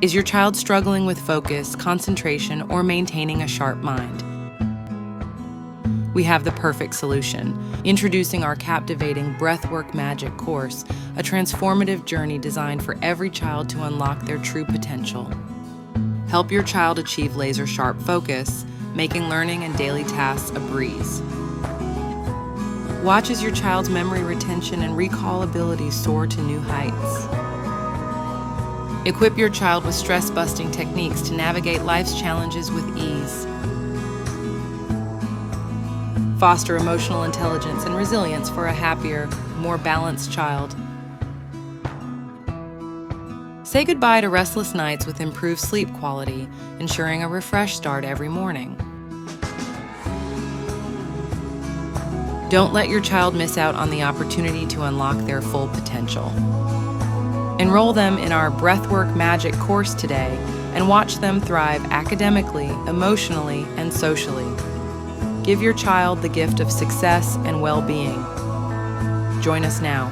Is your child struggling with focus, concentration, or maintaining a sharp mind? We have the perfect solution. Introducing our captivating Breathwork Magic course, a transformative journey designed for every child to unlock their true potential. Help your child achieve laser-sharp focus, making learning and daily tasks a breeze. Watch as your child's memory retention and recall abilities soar to new heights. Equip your child with stress-busting techniques to navigate life's challenges with ease. Foster emotional intelligence and resilience for a happier, more balanced child. Say goodbye to restless nights with improved sleep quality, ensuring a refreshed start every morning. Don't let your child miss out on the opportunity to unlock their full potential. Enroll them in our Breathwork Magic course today and watch them thrive academically, emotionally, and socially. Give your child the gift of success and well-being. Join us now.